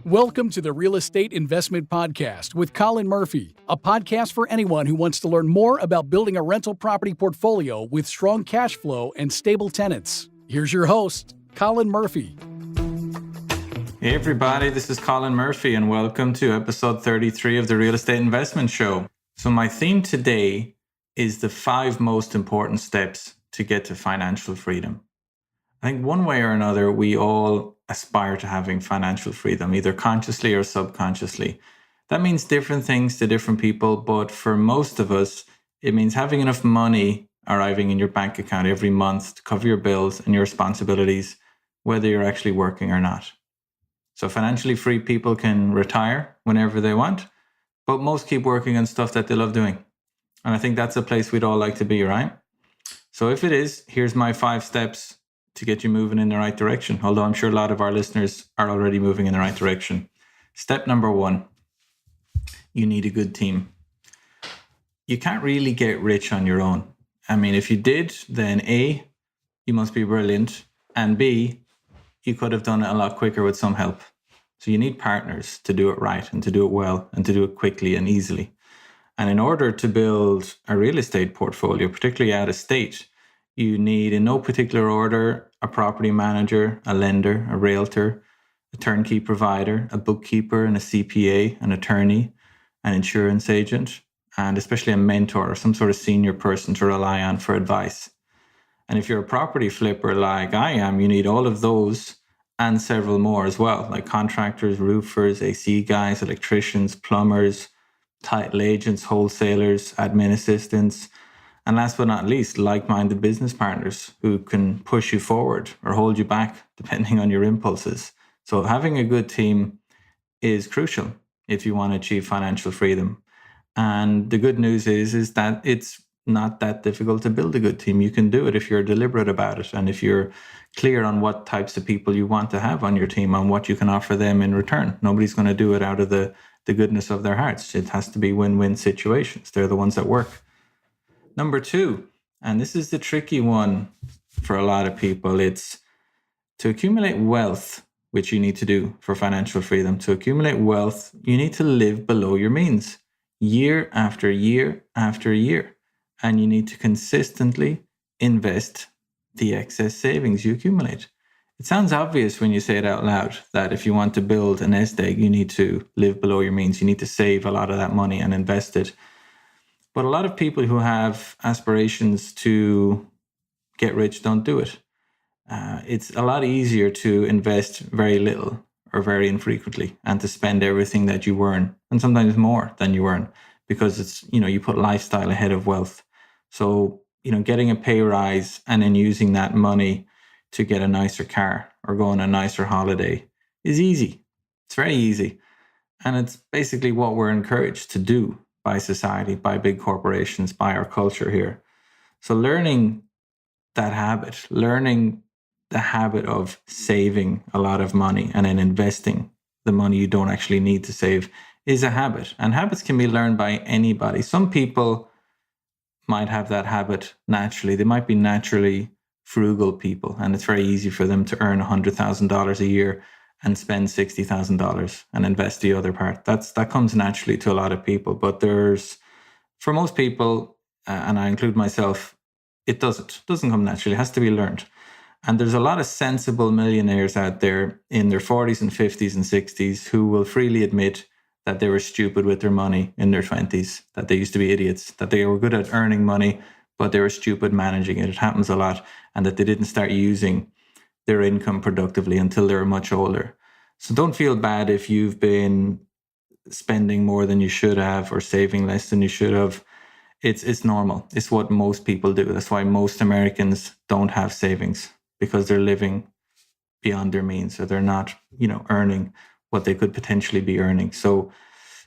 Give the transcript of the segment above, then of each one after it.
Welcome to the Real Estate Investment Podcast with Colin Murphy, a podcast for anyone who wants to learn more about building a rental property portfolio with strong cash flow and stable tenants. Here's your host, Colin Murphy. Hey everybody, this is Colin Murphy and welcome to episode 33 of the Real Estate Investment Show. So my theme today is the 5 most important steps to get to financial freedom. I think one way or another, we all aspire to having financial freedom, either consciously or subconsciously. That means different things to different people, but for most of us, it means having enough money arriving in your bank account every month to cover your bills and your responsibilities, whether you're actually working or not. So financially free people can retire whenever they want, but most keep working on stuff that they love doing. And I think that's a place we'd all like to be, right? So if it is, here's my 5 steps to get you moving in the right direction. Although I'm sure a lot of our listeners are already moving in the right direction. Step number 1, you need a good team. You can't really get rich on your own. I mean, if you did, then A, you must be brilliant, and B, you could have done it a lot quicker with some help. So you need partners to do it right and to do it well and to do it quickly and easily. And in order to build a real estate portfolio, particularly out of state, you need, in no particular order, a property manager, a lender, a realtor, a turnkey provider, a bookkeeper, and a CPA, an attorney, an insurance agent, and especially a mentor or some sort of senior person to rely on for advice. And if you're a property flipper like I am, you need all of those and several more as well, like contractors, roofers, AC guys, electricians, plumbers, title agents, wholesalers, admin assistants, and last but not least, like-minded business partners who can push you forward or hold you back depending on your impulses. So having a good team is crucial if you want to achieve financial freedom. And the good news is that it's not that difficult to build a good team. You can do it if you're deliberate about it and if you're clear on what types of people you want to have on your team and what you can offer them in return. Nobody's going to do it out of the goodness of their hearts. It has to be win-win situations. They're the ones that work. Number 2, and this is the tricky one for a lot of people, it's to accumulate wealth, which you need to do for financial freedom. To accumulate wealth, you need to live below your means year after year after year. And you need to consistently invest the excess savings you accumulate. It sounds obvious when you say it out loud that if you want to build a nest egg, you need to live below your means. You need to save a lot of that money and invest it. But a lot of people who have aspirations to get rich don't do it. It's a lot easier to invest very little or very infrequently and to spend everything that you earn, and sometimes more than you earn, because it's, you put lifestyle ahead of wealth. So, getting a pay rise and then using that money to get a nicer car or go on a nicer holiday is easy. It's very easy. And it's basically what we're encouraged to do by society, by big corporations, by our culture here. So learning that habit, learning the habit of saving a lot of money and then investing the money you don't actually need to save is a habit. And habits can be learned by anybody. Some people might have that habit naturally. They might be naturally frugal people, and it's very easy for them to earn $100,000 a year and spend $60,000 and invest the other part. That comes naturally to a lot of people. But for most people, and I include myself, it doesn't come naturally. It has to be learned. And there's a lot of sensible millionaires out there in their 40s and 50s and 60s who will freely admit that they were stupid with their money in their 20s, that they used to be idiots, that they were good at earning money, but they were stupid managing it. It happens a lot. And that they didn't start using their income productively until they were much older. So don't feel bad if you've been spending more than you should have or saving less than you should have. It's normal. It's what most people do. That's why most Americans don't have savings, because they're living beyond their means, or they're not, earning what they could potentially be earning. So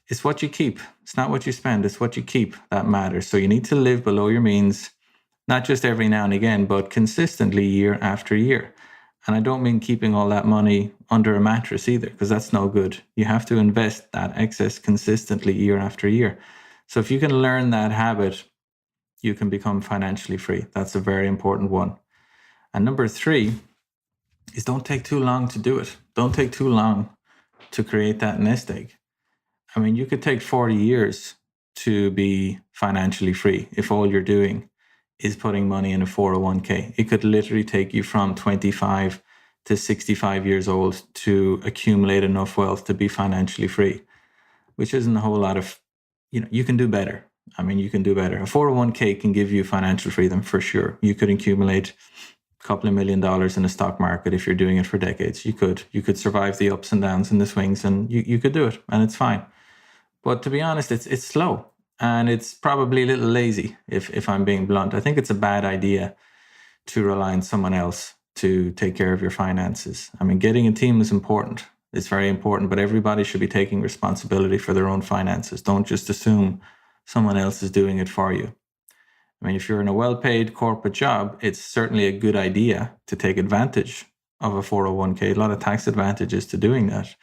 it's what you keep. It's not what you spend. It's what you keep that matters. So you need to live below your means, not just every now and again, but consistently year after year. And I don't mean keeping all that money under a mattress either, because that's no good. You have to invest that excess consistently year after year. So if you can learn that habit, you can become financially free. That's a very important one. And number 3 is don't take too long to do it. Don't take too long to create that nest egg. I mean, you could take 40 years to be financially free if all you're doing is putting money in a 401k. It could literally take you from 25 to 65 years old to accumulate enough wealth to be financially free, which isn't a whole lot of, you can do better. I mean, you can do better. A 401k can give you financial freedom for sure. You could accumulate a couple of $1 million in the stock market if you're doing it for decades. You could survive the ups and downs and the swings, and you could do it, and it's fine. But to be honest, it's slow, and it's probably a little lazy, if I'm being blunt. I think it's a bad idea to rely on someone else to take care of your finances. I mean, getting a team is important. It's very important, but everybody should be taking responsibility for their own finances. Don't just assume someone else is doing it for you. I mean, if you're in a well-paid corporate job, it's certainly a good idea to take advantage of a 401k. A lot of tax advantages to doing that.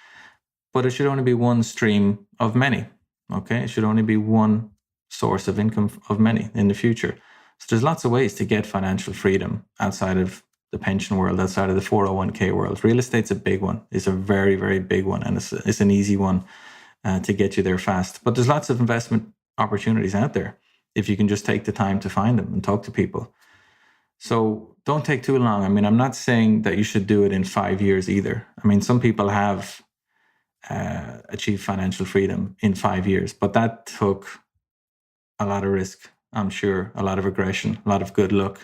But it should only be one stream of many, okay? It should only be one source of income of many in the future. So there's lots of ways to get financial freedom outside of the pension world, outside of the 401k world. Real estate's a big one. It's a very, very big one, and it's an easy one to get you there fast. But there's lots of investment opportunities out there if you can just take the time to find them and talk to people. So don't take too long. I mean, I'm not saying that you should do it in 5 years either. I mean, some people have achieved financial freedom in 5 years, but that took a lot of risk, I'm sure, a lot of aggression, a lot of good luck.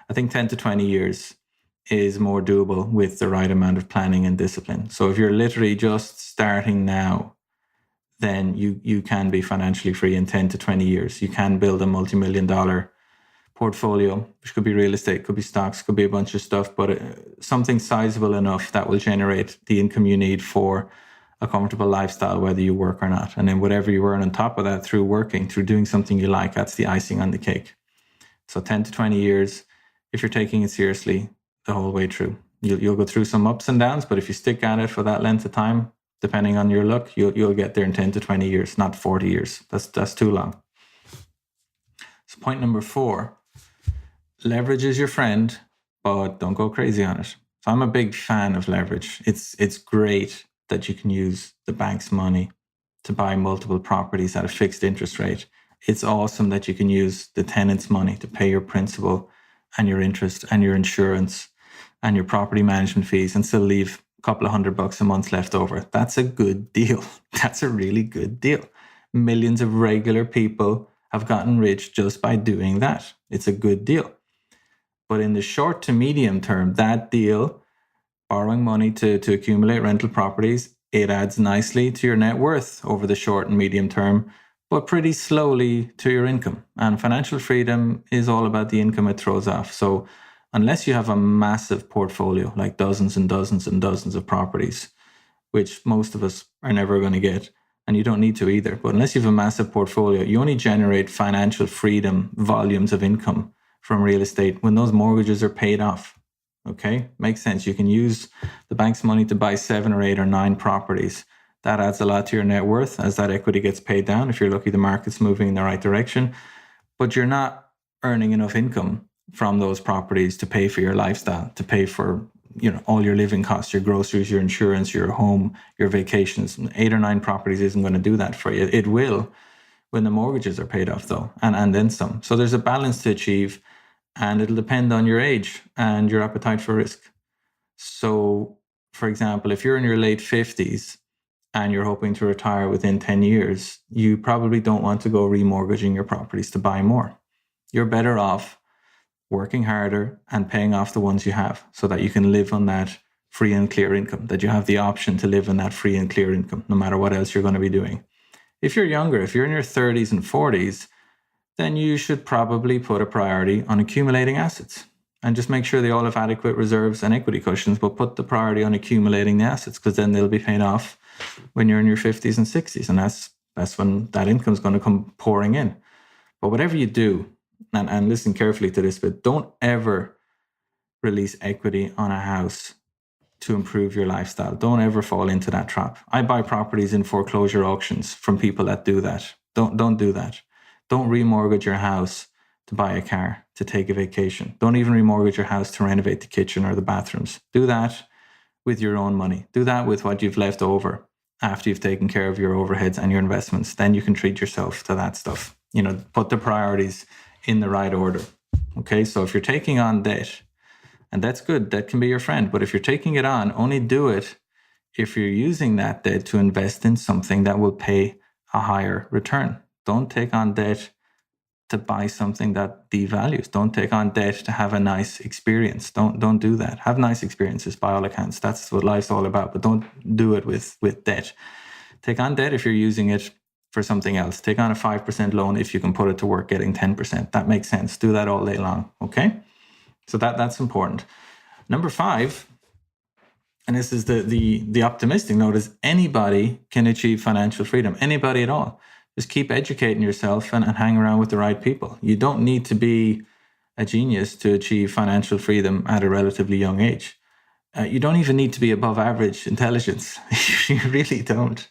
I think 10 to 20 years is more doable with the right amount of planning and discipline. So if you're literally just starting now, then you can be financially free in 10 to 20 years. You can build a multi-million-dollar portfolio, which could be real estate, could be stocks, could be a bunch of stuff, but something sizable enough that will generate the income you need for a comfortable lifestyle, whether you work or not. And then whatever you earn on top of that through working, through doing something you like, that's the icing on the cake. So 10 to 20 years, if you're taking it seriously the whole way through. You'll go through some ups and downs, but if you stick at it for that length of time, depending on your luck, you'll get there in 10 to 20 years, not 40 years. That's too long. So point number 4, leverage is your friend, but don't go crazy on it. So I'm a big fan of leverage. It's great that you can use the bank's money to buy multiple properties at a fixed interest rate. It's awesome that you can use the tenant's money to pay your principal and your interest and your insurance and your property management fees and still leave a couple of $100 a month left over. That's a good deal. That's a really good deal. Millions of regular people have gotten rich just by doing that. It's a good deal. But in the short to medium term, that deal, borrowing money to accumulate rental properties, it adds nicely to your net worth over the short and medium term, but pretty slowly to your income. And financial freedom is all about the income it throws off. So unless you have a massive portfolio, like dozens and dozens and dozens of properties, which most of us are never going to get, and you don't need to either, but unless you have a massive portfolio, you only generate financial freedom volumes of income from real estate when those mortgages are paid off. Okay, makes sense. You can use the bank's money to buy 7 or 8 or 9 properties. That adds a lot to your net worth as that equity gets paid down. If you're lucky, the market's moving in the right direction, but you're not earning enough income from those properties to pay for your lifestyle, to pay for all your living costs, your groceries, your insurance, your home, your vacations. 8 or 9 properties isn't going to do that for you. It will when the mortgages are paid off, though, and then some. So there's a balance to achieve. And it'll depend on your age and your appetite for risk. So, for example, if you're in your late 50s and you're hoping to retire within 10 years, you probably don't want to go remortgaging your properties to buy more. You're better off working harder and paying off the ones you have so that you can live on that free and clear income, that you have the option to live on that free and clear income, no matter what else you're going to be doing. If you're younger, if you're in your 30s and 40s, then you should probably put a priority on accumulating assets and just make sure they all have adequate reserves and equity cushions, but put the priority on accumulating the assets because then they'll be paid off when you're in your 50s and 60s. And that's when that income is going to come pouring in. But whatever you do, and listen carefully to this, but don't ever release equity on a house to improve your lifestyle. Don't ever fall into that trap. I buy properties in foreclosure auctions from people that do that. Don't do that. Don't remortgage your house to buy a car, to take a vacation. Don't even remortgage your house to renovate the kitchen or the bathrooms. Do that with your own money. Do that with what you've left over after you've taken care of your overheads and your investments. Then you can treat yourself to that stuff. Put the priorities in the right order. Okay, so if you're taking on debt, and that's good, debt can be your friend, but if you're taking it on, only do it if you're using that debt to invest in something that will pay a higher return. Don't take on debt to buy something that devalues. Don't take on debt to have a nice experience. Don't do that. Have nice experiences by all accounts. That's what life's all about, but don't do it with debt. Take on debt if you're using it for something else. Take on a 5% loan if you can put it to work getting 10%. That makes sense. Do that all day long, okay? So that's important. Number 5, and this is the optimistic note, is anybody can achieve financial freedom. Anybody at all. Just keep educating yourself and hang around with the right people. You don't need to be a genius to achieve financial freedom at a relatively young age. You don't even need to be above average intelligence. You really don't.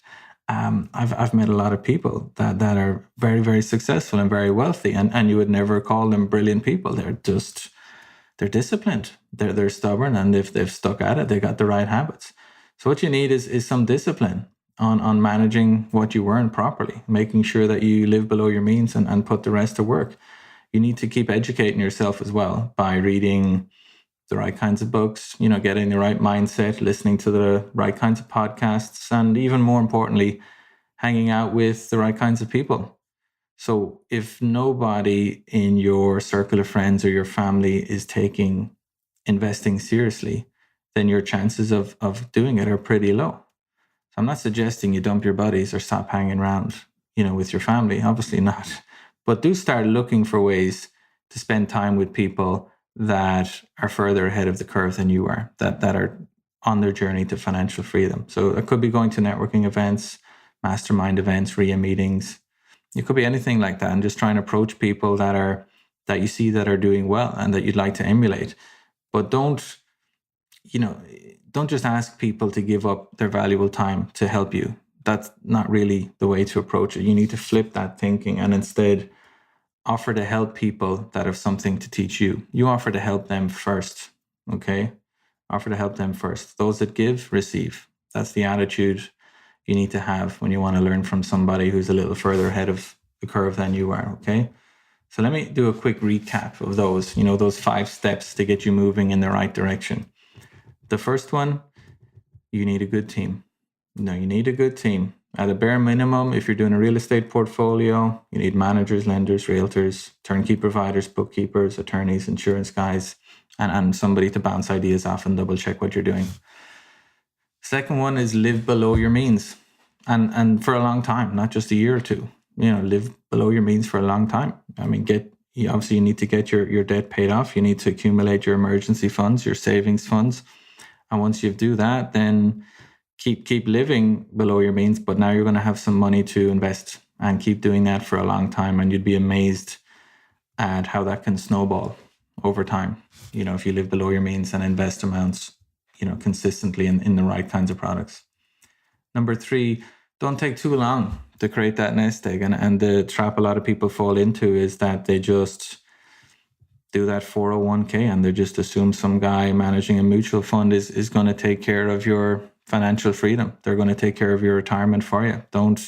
I've met a lot of people that are very, very successful and very wealthy, and you would never call them brilliant people. They're disciplined. They're stubborn, and if they've stuck at it, they got the right habits. So what you need is some discipline on managing what you earn properly, making sure that you live below your means and put the rest to work. You need to keep educating yourself as well by reading the right kinds of books, getting the right mindset, listening to the right kinds of podcasts, and even more importantly, hanging out with the right kinds of people. So if nobody in your circle of friends or your family is taking investing seriously, then your chances of doing it are pretty low. So I'm not suggesting you dump your buddies or stop hanging around, with your family. Obviously not. But do start looking for ways to spend time with people that are further ahead of the curve than you are, that are on their journey to financial freedom. So it could be going to networking events, mastermind events, RIA meetings. It could be anything like that, and just try and approach people that you see that are doing well and that you'd like to emulate. But don't just ask people to give up their valuable time to help you. That's not really the way to approach it. You need to flip that thinking and instead offer to help people that have something to teach you. You offer to help them first, okay? Offer to help them first. Those that give, receive. That's the attitude you need to have when you want to learn from somebody who's a little further ahead of the curve than you are, okay? So let me do a quick recap of those 5 steps to get you moving in the right direction. The first one, you need a good team. You need a good team. At a bare minimum, if you're doing a real estate portfolio, you need managers, lenders, realtors, turnkey providers, bookkeepers, attorneys, insurance guys, and somebody to bounce ideas off and double check what you're doing. Second one is live below your means, and for a long time, not just a year or two. Live below your means for a long time. I mean, obviously you need to get your debt paid off. You need to accumulate your emergency funds, your savings funds, and once you do that, then keep living below your means. But now you're going to have some money to invest, and keep doing that for a long time, and you'd be amazed at how that can snowball over time. If you live below your means and invest amounts consistently in the right kinds of products. Number 3, don't take too long to create that nest egg. And the trap a lot of people fall into is that they just do that 401k and they just assume some guy managing a mutual fund is going to take care of your financial freedom. They're going to take care of your retirement for you. Don't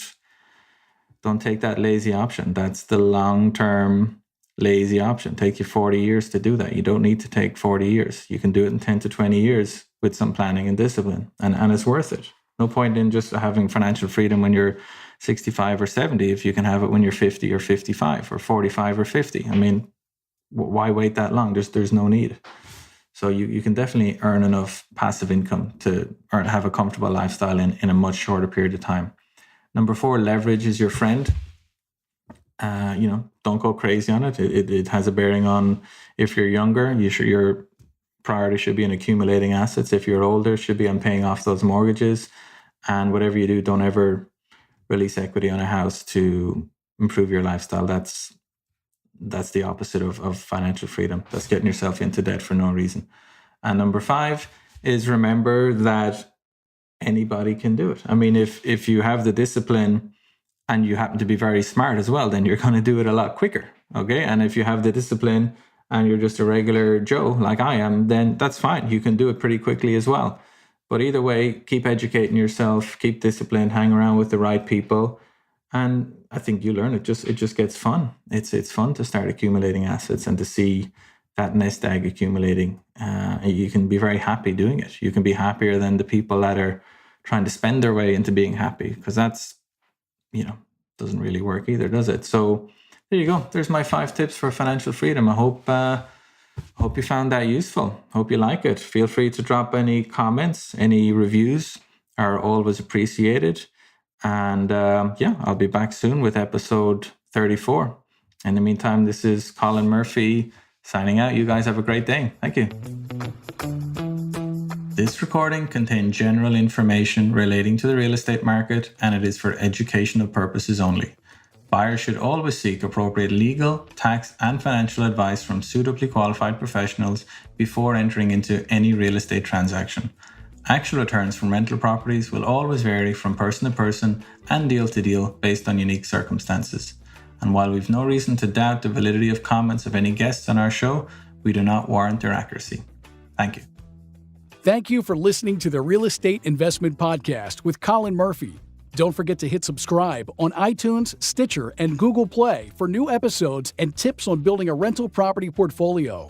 take that lazy option. That's the long-term lazy option. Take you 40 years to do that. You don't need to take 40 years. You can do it in 10 to 20 years with some planning and discipline, and it's worth it. No point in just having financial freedom when you're 65 or 70 if you can have it when you're 50 or 55 or 45 or 50. I mean, why wait that long? There's no need. So you can definitely earn enough passive income to have a comfortable lifestyle in a much shorter period of time. Number 4, leverage is your friend. Don't go crazy on it. It has a bearing on if you're younger, your priority should be in accumulating assets. If you're older, it should be on paying off those mortgages. And whatever you do, don't ever release equity on a house to improve your lifestyle. That's the opposite of financial freedom. That's getting yourself into debt for no reason. And number 5 is remember that anybody can do it. I mean, if you have the discipline and you happen to be very smart as well, then you're going to do it a lot quicker. Okay. And if you have the discipline and you're just a regular Joe like I am, then that's fine. You can do it pretty quickly as well. But either way, keep educating yourself, keep disciplined, hang around with the right people. And I think you learn it just gets fun. It's fun to start accumulating assets and to see that nest egg accumulating. You can be very happy doing it. You can be happier than the people that are trying to spend their way into being happy, because that's, doesn't really work either, does it? So there you go. There's my 5 tips for financial freedom. I hope you found that useful. Hope you like it. Feel free to drop any comments, any reviews are always appreciated. And I'll be back soon with episode 34. In the meantime, this is Colin Murphy signing out. You guys have a great day. Thank you. This recording contained general information relating to the real estate market, and it is for educational purposes only. Buyers should always seek appropriate legal, tax, and financial advice from suitably qualified professionals before entering into any real estate transaction. Actual returns from rental properties will always vary from person to person and deal to deal based on unique circumstances. And while we've no reason to doubt the validity of comments of any guests on our show, we do not warrant their accuracy. Thank you. Thank you for listening to the Real Estate Investment Podcast with Colin Murphy. Don't forget to hit subscribe on iTunes, Stitcher, and Google Play for new episodes and tips on building a rental property portfolio.